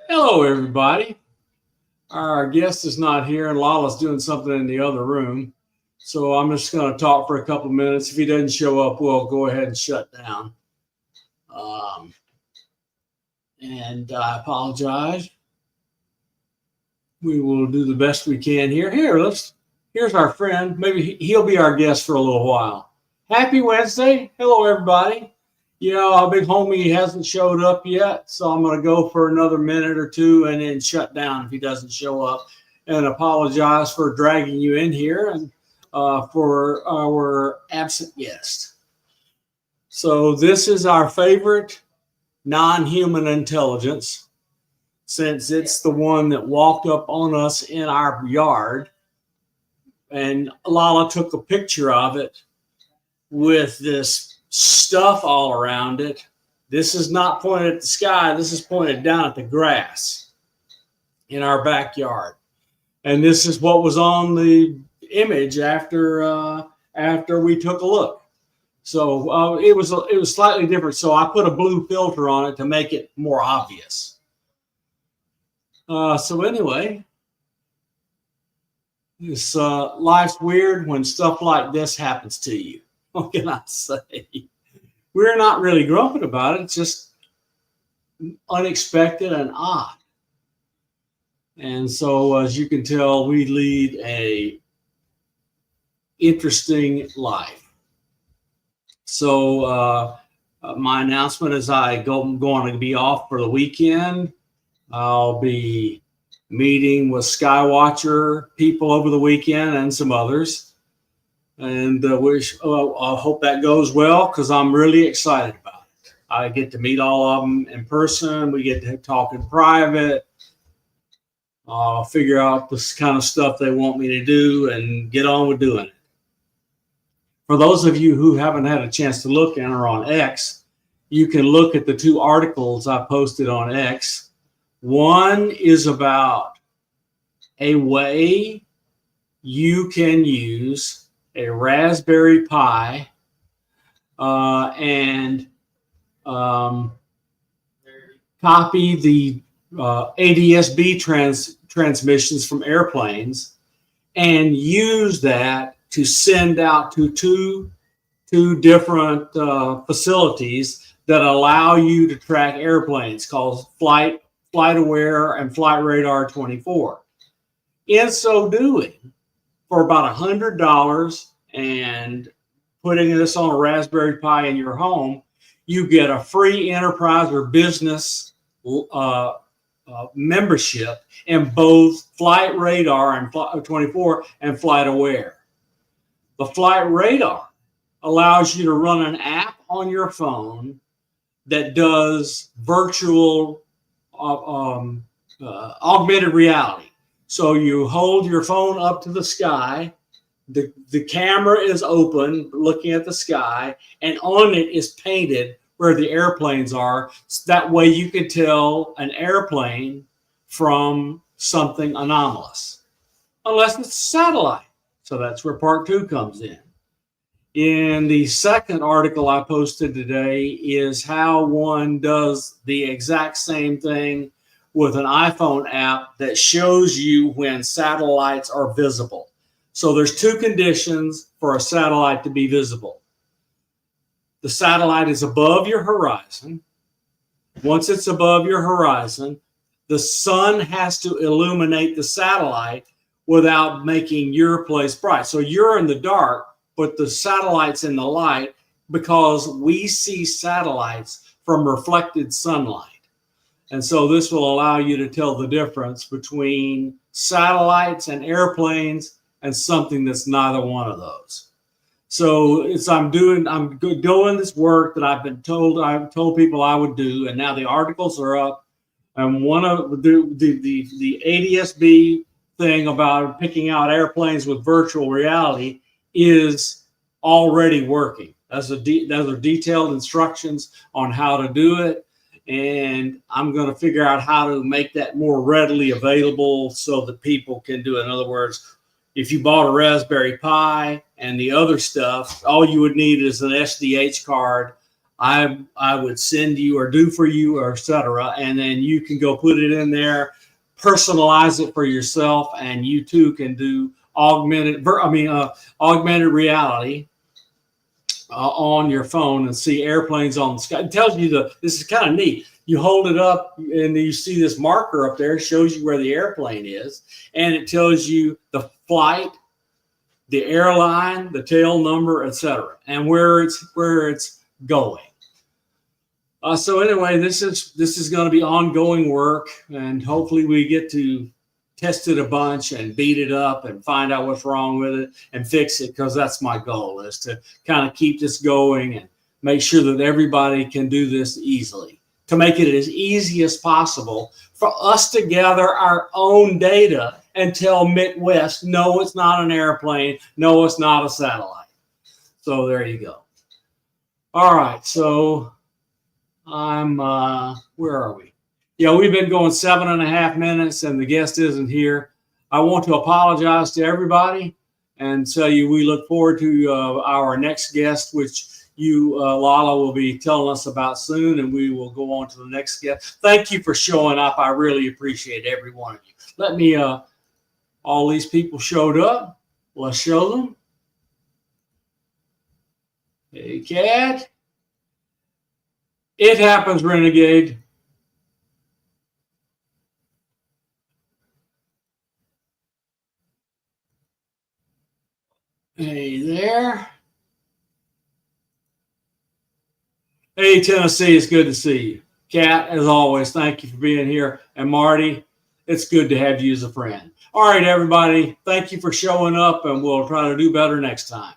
Hello, everybody. Our guest is not here, and Lala's doing something in the other room. So I'm just going to talk for a couple minutes. If he doesn't show up, we'll go ahead and shut down. Um, and I apologize. We will do the best we can here. Here's our friend. Maybe he'll be our guest for a little while. Happy Wednesday. Hello, everybody. Our big homie hasn't showed up yet, so I'm going to go for another minute or two and then shut down if he doesn't show up, and apologize for dragging you in here and for our absent guest. So this is our favorite non-human intelligence, since it's the one that walked up on us in our yard, and Lala took a picture of it with this stuff all around it. This is not pointed at the sky. This is pointed down at the grass in our backyard. And this is what was on the image after we took a look. So it was slightly different. So I put a blue filter on it to make it more obvious. So anyway, this life's weird when stuff like this happens to you. What can I say? We're not really grumpy about it. It's just unexpected and odd. And so, as you can tell, we lead a interesting life. So, my announcement is I'm going to be off for the weekend. I'll be meeting with Skywatcher people over the weekend and some others. And I hope that goes well, because I'm really excited about it. I get to meet all of them in person. We get to talk in private. I'll figure out this kind of stuff they want me to do and get on with doing it. For those of you who haven't had a chance to look and are on X, you can look at the two articles I posted on X. One is about a way you can use a Raspberry Pi and copy the ADS-B transmissions from airplanes and use that to send out to two different facilities that allow you to track airplanes, called Flight Aware and Flight Radar 24. In so doing, for about $100 and putting this on a Raspberry Pi in your home, you get a free enterprise or business membership in both Flight Radar and Flight 24 and Flight Aware. The Flight Radar allows you to run an app on your phone that does virtual augmented reality. So you hold your phone up to the sky, the camera is open looking at the sky, and on it is painted where the airplanes are. So that way you can tell an airplane from something anomalous, unless it's a satellite. So that's where part 2 comes in. In the second article I posted today is how one does the exact same thing with an iPhone app that shows you when satellites are visible. So there's 2 conditions for a satellite to be visible. The satellite is above your horizon. Once it's above your horizon, the sun has to illuminate the satellite without making your place bright. So you're in the dark, but the satellite's in the light, because we see satellites from reflected sunlight. And so this will allow you to tell the difference between satellites and airplanes and something that's neither one of those. So I'm doing this work that I've told people I would do, and now the articles are up. And one of the ADS-B thing about picking out airplanes with virtual reality is already working. Those are detailed instructions on how to do it. And I'm going to figure out how to make that more readily available so that people can do it. In other words, if you bought a Raspberry Pi and the other stuff, all you would need is an SDH card I would send you or do for you, or etc. And then you can go put it in there, personalize it for yourself, and you too can do augmented reality on your phone and see airplanes on the sky. It tells you this is kind of neat. You hold it up and you see this marker up there, shows you where the airplane is, and it tells you the flight, the airline, the tail number, etc., and where it's going. So anyway, this is going to be ongoing work, and hopefully we get to test it a bunch and beat it up and find out what's wrong with it and fix it, because that's my goal, is to kind of keep this going and make sure that everybody can do this easily, to make it as easy as possible for us to gather our own data and tell Midwest, no, it's not an airplane, no, it's not a satellite. So there you go. All right, so where are we? Yeah, we've been going 7.5 minutes and the guest isn't here. I want to apologize to everybody and tell you we look forward to our next guest, which you, Lala, will be telling us about soon, and we will go on to the next guest. Thank you for showing up. I really appreciate every one of you. Let me, all these people showed up. Let's show them. Hey, Cat. It happens, Renegade. Hey there. Hey, Tennessee, it's good to see you. Kat, as always, thank you for being here. And Marty, it's good to have you as a friend. All right, everybody, thank you for showing up, and we'll try to do better next time.